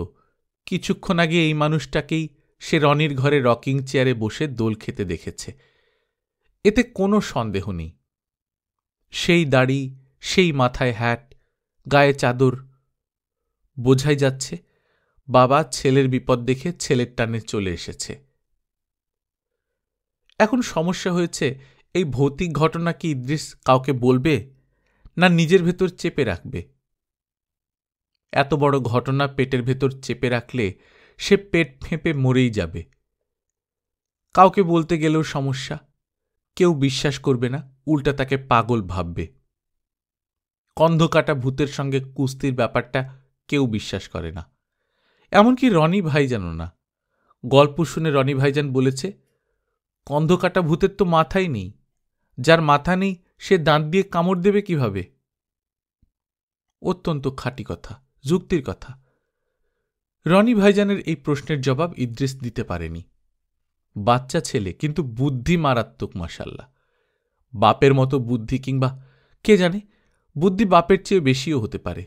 কিছুক্ষণ আগে এই মানুষটাকেই সে রনির ঘরে রকিং চেয়ারে বসে দোল খেতে দেখেছে। এতে কোনো সন্দেহ নেই। সেই দাড়ি, সেই মাথায় হ্যাট, গায়ে চাদর, বোঝাই যাচ্ছে বাবা ছেলের বিপদ দেখে ছেলের টানে চলে এসেছে। এখন সমস্যা হয়েছে, এই ভৌতিক ঘটনা কি ইদ্রিস কাউকে বলবে, না নিজের ভেতর চেপে রাখবে? এত বড় ঘটনা পেটের ভেতর চেপে রাখলে সে পেট ফেঁপে মরেই যাবে। কাউকে বলতে গেলেও সমস্যা, কেউ বিশ্বাস করবে না, উল্টা তাকে পাগল ভাববে। কন্ধকাটা ভূতের সঙ্গে কুস্তির ব্যাপারটা কেউ বিশ্বাস করে না, এমনকি রনি ভাইজানও না। গল্প শুনে রনি ভাইজান বলেছে, কন্ধকাটা ভূতের তো মাথাই নেই, যার মাথা নেই সে দাঁত দিয়ে কামড় দেবে কিভাবে? অত্যন্ত খাঁটি কথা, যুক্তির কথা। রনি ভাইজানের এই প্রশ্নের জবাব ইদ্রিস দিতে পারেনি। বাচ্চা ছেলে, কিন্তু বুদ্ধি মারাত্মক মাশাল্লাহ। বাপের মতো বুদ্ধি, কিংবা কে জানে, বুদ্ধি বাপের চেয়ে বেশিও হতে পারে।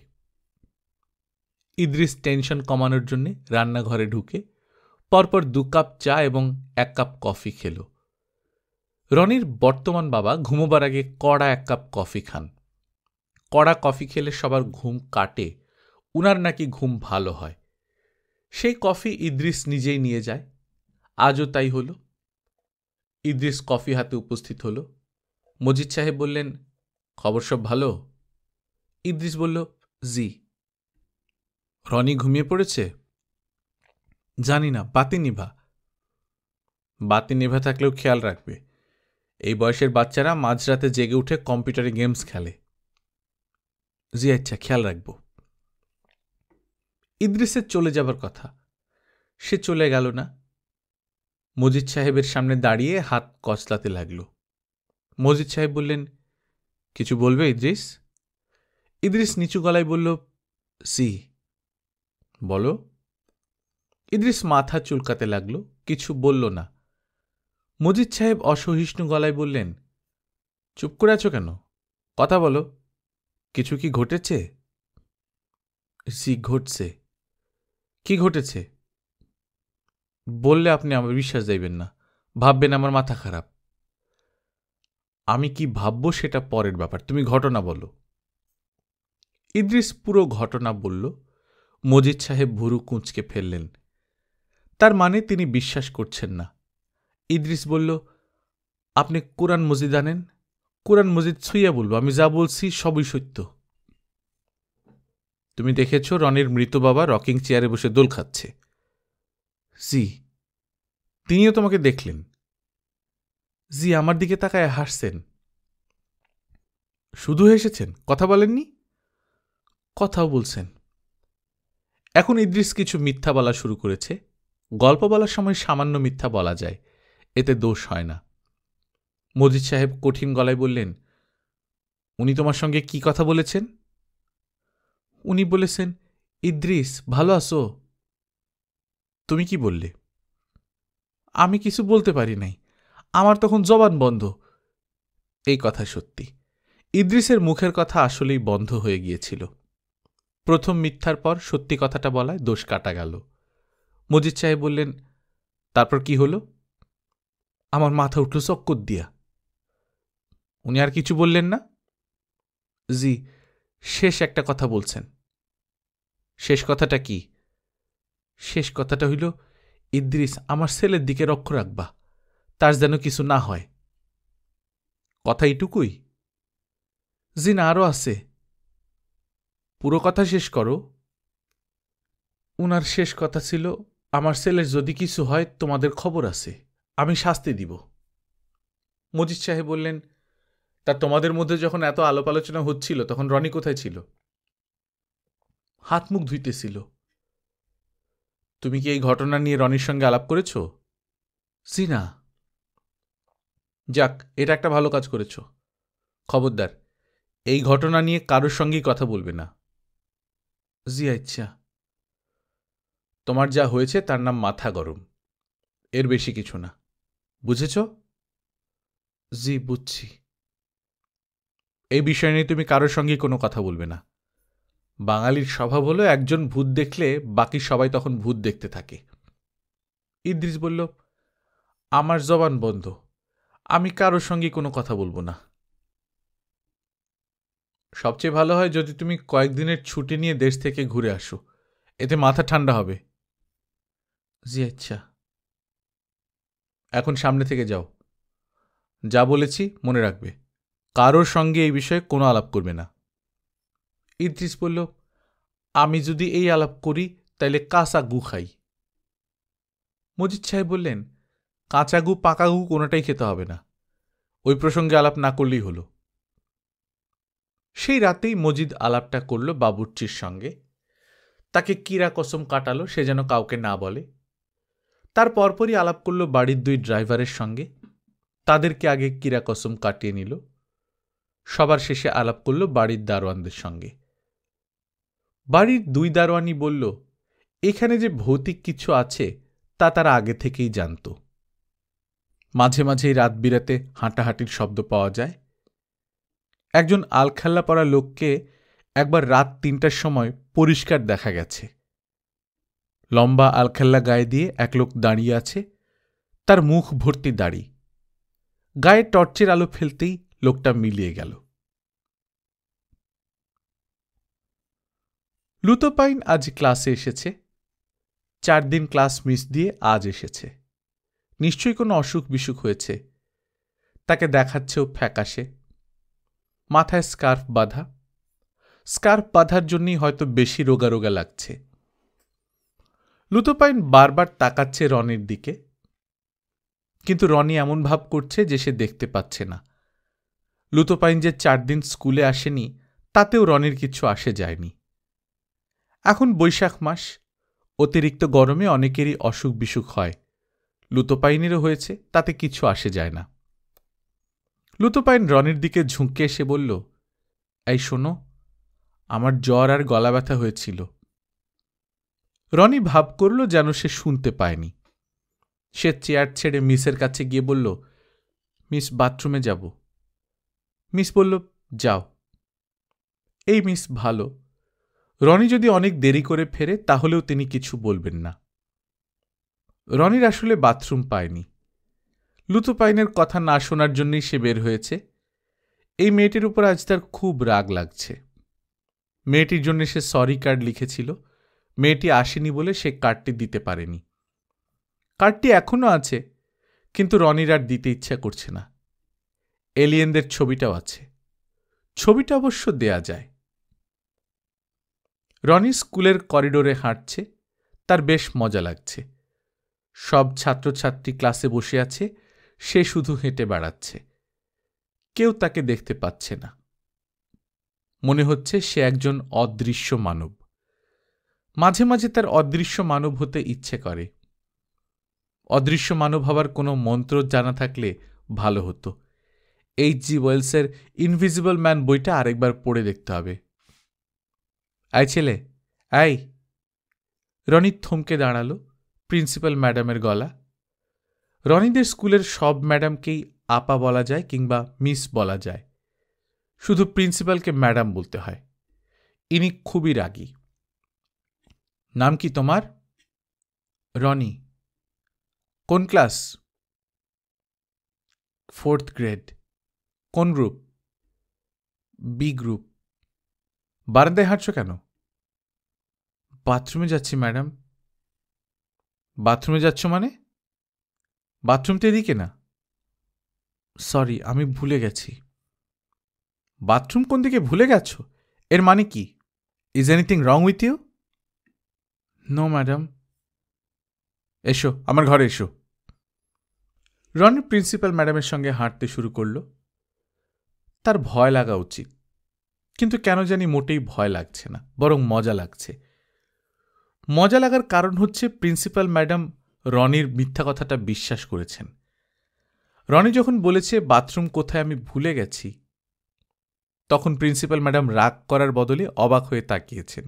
ইদ্রিস টেনশন কমানোর জন্য রান্নাঘরে ঢুকে পরপর 2 কাপ চা এবং 1 কাপ কফি খেল। রনির বর্তমান বাবা ঘুমোবার আগে কড়া 1 কাপ কফি খান। কড়া কফি খেলে সবার ঘুম কাটে, উনার নাকি ঘুম ভালো হয়। সেই কফি ইদ্রিস নিজেই নিয়ে যায়। আজও তাই হল। ইদ্রিস কফি হাতে উপস্থিত হল। মজিদ সাহেব বললেন, খবর সব ভালো? ইদ্রিস বলল, জি। রনি ঘুমিয়ে পড়েছে? জানি না, বাতি নিভা। বাতি নিভা থাকলেও খেয়াল রাখবে, এই বয়সের বাচ্চারা মাঝরাতে জেগে উঠে কম্পিউটারে গেমস খেলে। জি আচ্ছা, খেয়াল রাখব। ইদ্রিসের চলে যাবার কথা, সে চলে গেল না। মজিদ সাহেবের সামনে দাঁড়িয়ে হাত কচলাতে লাগল। মজিদ সাহেব বললেন, কিছু বলবে ইদ্রিস? ইদ্রিস নিচু গলায় বলল, সি। বলো। ইদ্রিস মাথা চুলকাতে লাগল, কিছু বলল না। মজিদ সাহেব অসহিষ্ণু গলায় বললেন, চুপ করে আছো কেন? কথা বলো, কিছু কি ঘটেছে? জি ঘটছে। কি ঘটেছে? বললে আপনি আমার বিশ্বাস দেবেন না, ভাববেন আমার মাথা খারাপ। আমি কি ভাববো সেটা পরের ব্যাপার, তুমি ঘটনা বলো। ইদ্রিস পুরো ঘটনা বলল। মজিদ সাহেব ভুরু কুঁচকে ফেললেন, তার মানে তিনি বিশ্বাস করছেন না। ইদ্রিস বলল, আপনি কোরআন মজিদ আনেন, কোরআন মজিদ ছুঁইয়া বলবো, আমি যা বলছি সবই সত্য। তুমি দেখেছ রনির মৃত বাবা রকিং চেয়ারে বসে দোল খাচ্ছে? জি। তিনিও তোমাকে দেখলেন? জি, আমার দিকে তাকায় হাসছেন। শুধু হেসেছেন, কথা বলেননি? কথাও বলছেন। এখন ইদ্রিস কিছু মিথ্যা বলা শুরু করেছে। গল্প বলার সময় সামান্য মিথ্যা বলা যায়, এতে দোষ হয় না। মজিদ সাহেব কঠিন গলায় বললেন, উনি তোমার সঙ্গে কি কথা বলেছেন? উনি বলেছেন, ইদ্রিস ভালো আছো? তুমি কি বললে? আমি কিছু বলতে পারি নাই, আমার তখন জবান বন্ধ। এই কথা সত্যি, ইদ্রিসের মুখের কথা আসলেই বন্ধ হয়ে গিয়েছিল। প্রথম মিথ্যার পর সত্যি কথাটা বলায় দোষ কাটা গেল। মজিদ সাহেব বললেন, তারপর কি হলো? আমার মাথা উঠল চক্কর দিয়া। উনি আর কিছু বললেন না? জি, শেষ একটা কথা বলছেন। শেষ কথাটা কি? শেষ কথাটা হইল, ইদ্রিস আমার ছেলের দিকে লক্ষ্য রাখবা, তার যেন কিছু না হয়। কথা এইটুকুই? জি না, আরও আছে। পুরো কথা শেষ করো। উনার শেষ কথা ছিল, আমার ছেলের যদি কিছু হয় তোমাদের খবর আছে, আমি শাস্তি দিব। মজিদ সাহেব বললেন, তা তোমাদের মধ্যে যখন এত আলাপ আলোচনা হচ্ছিল তখন রনি কোথায় ছিল? হাত মুখ ধুইতেছিল। তুমি কি এই ঘটনা নিয়ে রনির সঙ্গে আলাপ করেছ? জি না। যাক, এটা একটা ভালো কাজ করেছ। খবরদার, এই ঘটনা নিয়ে কারোর সঙ্গেই কথা বলবে না। জি আচ্ছা, তোমার যা হয়েছে তার নাম মাথা গরম, এর বেশি কিছু না, বুঝেছ? জি বুঝছি। এই বিষয় নিয়ে তুমি কারোর সঙ্গে কোনো কথা বলবে না। বাঙালির স্বভাব হলো একজন ভূত দেখলে বাকি সবাই তখন ভূত দেখতে থাকে। ইদ্রিস বলল, আমার জবান বন্ধ, আমি কারোর সঙ্গে কোনো কথা বলবো না। সবচেয়ে ভালো হয় যদি তুমি কয়েকদিনের ছুটি নিয়ে দেশ থেকে ঘুরে আসো, এতে মাথা ঠান্ডা হবে। জি আচ্ছা, এখন সামনে থেকে যাও। যা বলেছি মনে রাখবে, কারোর সঙ্গে এই বিষয়ে কোনো আলাপ করবে না। ইদ্রিস বলল, আমি যদি এই আলাপ করি তাইলে কাঁচা গু খাই। মজিদ সাহেব বললেন, কাঁচা গু পাকা গু কোনোটাই খেতে হবে না, ওই প্রসঙ্গে আলাপ না করলেই হলো। সেই রাতেই মজিদ আলাপটা করল বাবুর্চির সঙ্গে। তাকে কিরা কসম কাটালো সে যেন কাউকে না বলে। তার পরপরই আলাপ করল বাড়ির দুই ড্রাইভারের সঙ্গে, তাদেরকে আগে কিরা কসম কাটিয়ে নিল। সবার শেষে আলাপ করল বাড়ির দারোয়ানদের সঙ্গে। বাড়ির দুই দারোয়ানই বলল, এখানে যে ভৌতিক কিছু আছে তা তারা আগে থেকেই জানত। মাঝে মাঝেই রাত বিরাতে হাঁটাহাঁটির শব্দ পাওয়া যায়। একজন আলখাল্লা পরা লোককে একবার রাত ৩টার সময় পরিষ্কার দেখা গেছে। লম্বা আলখাল্লা গায়ে দিয়ে এক লোক দাঁড়িয়ে আছে, তার মুখ ভর্তি দাড়ি। গায়ে টর্চের আলো ফেলতেই লোকটা মিলিয়ে গেল। লুতোপাইন আজ ক্লাসে এসেছে। 4 দিন ক্লাস মিস দিয়ে আজ এসেছে। নিশ্চয়ই কোনো অসুখ বিসুখ হয়েছে, তাকে দেখাচ্ছেও ফ্যাকাশে। মাথায় স্কার্ফ বাঁধা, স্কার্ফ বাঁধার জন্যই হয়তো বেশি রোগা রোগা লাগছে। লুতোপাইন বারবার তাকাচ্ছে রনির দিকে, কিন্তু রনি এমন ভাব করছে যে সে দেখতে পাচ্ছে না। লুতোপাইন যে 4 দিন স্কুলে আসেনি তাতেও রনির কিছু আসে যায়নি। এখন বৈশাখ মাস, অতিরিক্ত গরমে অনেকেরই অসুখ বিসুখ হয়, লুতোপাইনেরও হয়েছে, তাতে কিছু আসে যায় না। লুতোপাইন রনির দিকে ঝুঁকে এসে বলল, এই শোনো, আমার জ্বর আর গলা ব্যথা হয়েছিল। রনি ভাব করল যেন সে শুনতে পায়নি। সে চেয়ার ছেড়ে মিসের কাছে গিয়ে বলল, মিস বাথরুমে যাব। মিস বলল, যাও। এই মিস ভালো, রনি যদি অনেক দেরি করে ফেরে তাহলেও তিনি কিছু বলবেন না। রনির আসলে বাথরুম পায়নি। লুতোপাইনের কথা না শোনার জন্যই সে বের হয়েছে। এই মেয়েটির উপর আজ তার খুব রাগ লাগছে। মেয়েটির জন্য সে সরি কার্ড লিখেছিল, মেয়েটি আসেনি বলে সে কার্ডটি দিতে পারেনি। কার্ডটি এখনও আছে, কিন্তু রনির আর দিতে ইচ্ছা করছে না। এলিয়েনদের ছবিটাও আছে, ছবিটা অবশ্য দেয়া যায়। রনি স্কুলের করিডোরে হাঁটছে, তার বেশ মজা লাগছে। সব ছাত্রছাত্রী ক্লাসে বসে আছে, সে শুধু হেঁটে বেড়াচ্ছে। কেউ তাকে দেখতে পাচ্ছে না। মনে হচ্ছে সে একজন অদৃশ্য মানব। মাঝে মাঝে তার অদৃশ্য মানব হতে ইচ্ছে করে। অদৃশ্য মানব হবার কোনো মন্ত্র জানা থাকলে ভালো হতো। H.G. ওয়েলসের ইনভিজিবল ম্যান বইটা আরেকবার পড়ে দেখতে হবে। আই ছেলে, আই। রনি থমকে দাঁড়ালো। প্রিন্সিপাল ম্যাডামের গলা। রনিদের স্কুলের সব ম্যাডামকেই আপা বলা যায় কিংবা মিস বলা যায়, শুধু প্রিন্সিপালকে ম্যাডাম বলতে হয়। ইনি খুবই রাগী। নাম কি তোমার? রনি। কোন ক্লাস? 4th grade. কোন গ্রুপ? B group. বারান্দায় হাঁটছ কেন? বাথরুমে যাচ্ছি ম্যাডাম। বাথরুমে যাচ্ছ মানে? বাথরুম তো এদিকে না। সরি, আমি ভুলে গেছি। বাথরুম কোন দিকে ভুলে গেছ? এর মানে কি? Is anything wrong with you? No madam. এসো, আমার ঘরে এসো। রনি প্রিন্সিপাল ম্যাডামের সঙ্গে হাঁটতে শুরু করল। তার ভয় লাগা উচিত, কিন্তু কেন জানি মোটেই ভয় লাগছে না, বরং মজা লাগছে। মজা লাগার কারণ হচ্ছে প্রিন্সিপাল ম্যাডাম রনির মিথ্যা কথাটা বিশ্বাস করেছেন। রনি যখন বলেছে বাথরুম কোথায় আমি ভুলে গেছি, তখন প্রিন্সিপাল ম্যাডাম রাগ করার বদলে অবাক হয়ে তাকিয়েছেন।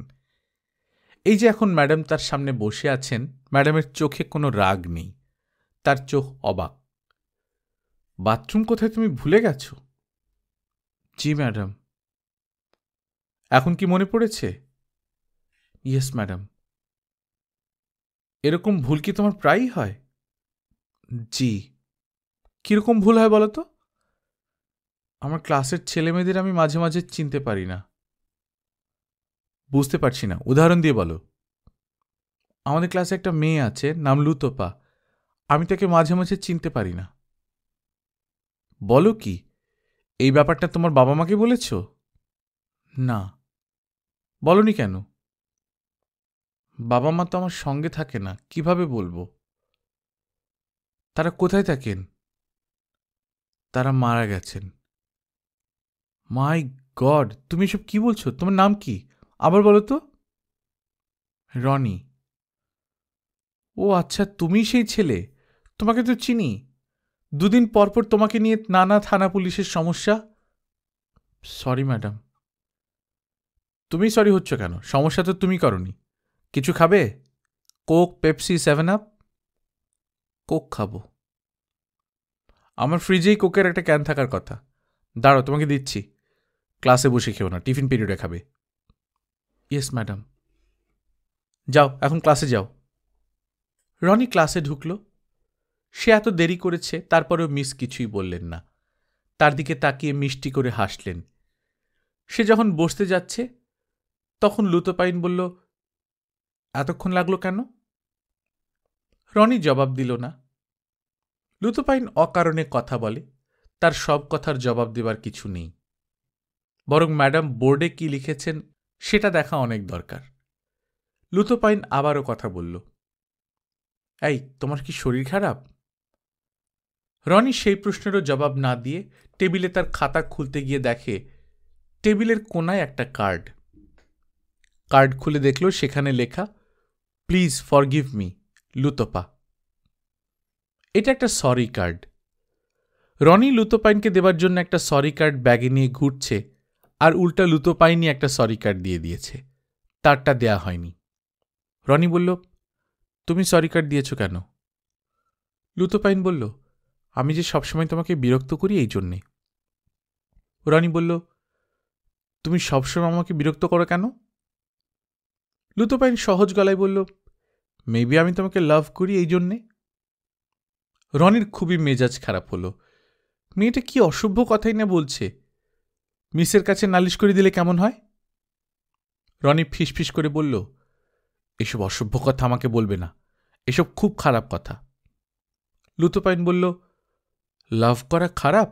এই যে এখন ম্যাডাম তার সামনে বসে আছেন, ম্যাডামের চোখে কোনো রাগ নেই, তার চোখ অবাক। বাথরুম কোথায় তুমি ভুলে গেছো? জি ম্যাডাম। এখন কি মনে পড়েছে? Yes madam. এরকম ভুল কি তোমার প্রায়ই হয়? জি। কিরকম ভুল হয় বলো তো? আমার ক্লাসের ছেলেমেয়েদের আমি মাঝে মাঝে চিনতে পারি না। বুঝতে পারছি না, উদাহরণ দিয়ে বলো। আমাদের ক্লাসে একটা মেয়ে আছে, নাম লুতোপা। আমি তাকে মাঝে মাঝে চিনতে পারি না। বলো কি, এই ব্যাপারটা তোমার বাবা মাকে বলেছ? না। বলনি কেন? বাবা মা তো আমার সঙ্গে থাকে না, কিভাবে বলবো? তারা কোথায় থাকেন? তারা মারা গেছেন। মাই গড, তুমি এসব কি বলছো? তোমার নাম কি? আবার বলো তো। রনি। ও আচ্ছা, তুমি সেই ছেলে। তোমাকে তো চিনি। দুদিন পর পর তোমাকে নিয়ে নানা থানা পুলিশের সমস্যা। Sorry madam. তুমি সরি হচ্ছ কেন? সমস্যা তো তুমি করনি। কিছু খাবে? Coke, Pepsi, 7 up? কোক খাবো। আমার ফ্রিজেই কোকের একটা ক্যান থাকার কথা। দাঁড়াও, তোমাকে দিচ্ছি। ক্লাসে বসে খেও না, টিফিন পিরিয়ডে খাবে। Yes madam. যাও, এখন ক্লাসে যাও। রনি ক্লাসে ঢুকল। সে এত দেরি করেছে, তারপরেও মিস কিছুই বললেন না। তার দিকে তাকিয়ে মিষ্টি করে হাসলেন। সে যখন বসতে যাচ্ছে, তখন লুতোপাইন বলল, এতক্ষণ লাগলো কেন? রনি জবাব দিল না। লুতোপাইন অকারণে কথা বলে, তার সব কথার জবাব দেবার কিছু নেই। বরং ম্যাডাম বোর্ডে কি লিখেছেন সেটা দেখা অনেক দরকার। লুতোপাইন আবারও কথা বলল, এই, তোমার কি শরীর খারাপ? রনি সেই প্রশ্নেরও জবাব না দিয়ে টেবিলে তার খাতা খুলতে গিয়ে দেখে টেবিলের কোনায় একটা কার্ড। কার্ড খুলে দেখল সেখানে লেখা, প্লিজ ফরগিভ মি, লুতোপা। এটা একটা সরি কার্ড। রনি লুতোপাইনকে দেবার জন্য একটা সরি কার্ড ব্যাগে নিয়ে ঘুরছে, আর উল্টা লুতোপাইনই একটা সরি কার্ড দিয়ে দিয়েছে, তারটা দেয়া হয়নি। রনি বলল, তুমি সরি কার্ড দিয়েছ কেন? লুতোপাইন বলল, আমি যে সবসময় তোমাকে বিরক্ত করি এই জন্যে। রনি বলল, তুমি সবসময় আমাকে বিরক্ত করো কেন? লুতোপাইন সহজ গলায় বলল, মেবি আমি তোমাকে লাভ করি এই জন্যে। রনির খুবই মেজাজ খারাপ হলো। মেয়েটা কি অসভ্য কথাই না বলছে। মিসের কাছে নালিশ করে দিলে কেমন হয়? রনি ফিসফিস করে বলল, এসব অসভ্য কথা আমাকে বলবে না, এসব খুব খারাপ কথা। লুতোপাইন বলল, লাভ করা খারাপ?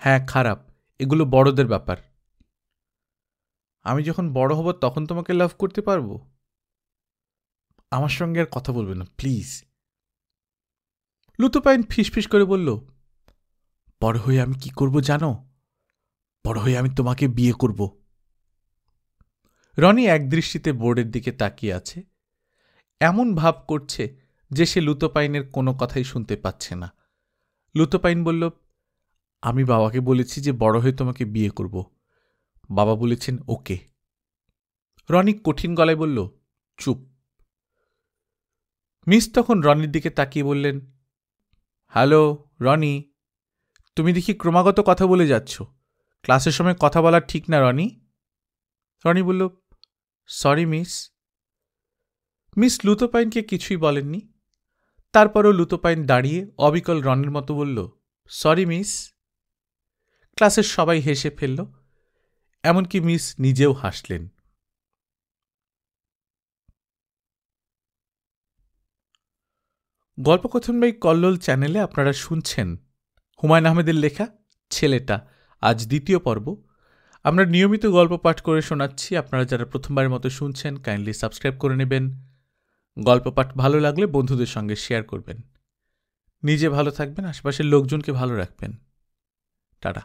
হ্যাঁ খারাপ, এগুলো বড়দের ব্যাপার। আমি যখন বড় হব তখন তোমাকে লাভ করতে পারবো। আমার সঙ্গে আর কথা বলবে না প্লিজ। লুতোপাইন ফিসফিস করে বলল, বড় হয়ে আমি কি করব জানো? বড় হয়ে আমি তোমাকে বিয়ে করব। রনি একদৃষ্টিতে বোর্ডের দিকে তাকিয়ে আছে, এমন ভাব করছে যে সে লুতোপাইনের কোনো কথাই শুনতে পাচ্ছে না। লুতোপাইন বলল, আমি বাবাকে বলেছি যে বড় হয়ে তোমাকে বিয়ে করব। বাবা বলেছেন ওকে। রনি কঠিন গলায় বলল, চুপ। মিস তখন রনির দিকে তাকিয়ে বললেন, হ্যালো রনি, তুমি দেখি ক্রমাগত কথা বলে যাচ্ছ। ক্লাসের সময় কথা বলা ঠিক না রনি। রনি বলল, সরি মিস। মিস লুতোপাইনকে কিছুই বলেননি। তারপরও লুতোপাইন দাঁড়িয়ে অবিকল রনির মতো বলল, সরি মিস। ক্লাসের সবাই হেসে ফেলল, এমনকি মিস নিজেও হাসলেন। গল্পকথন বাই কল্লোল চ্যানেলে আপনারা শুনছেন হুমায়ুন আহমেদের লেখা ছেলেটা, আজ দ্বিতীয় পর্ব। আমরা নিয়মিত গল্প পাঠ করে শোনাচ্ছি। আপনারা যারা প্রথমবারের মতো শুনছেন কাইন্ডলি সাবস্ক্রাইব করে নেবেন। গল্প পাঠ ভালো লাগলে বন্ধুদের সঙ্গে শেয়ার করবেন। নিজে ভালো থাকবেন, আশেপাশের লোকজনকে ভালো রাখবেন। টাটা।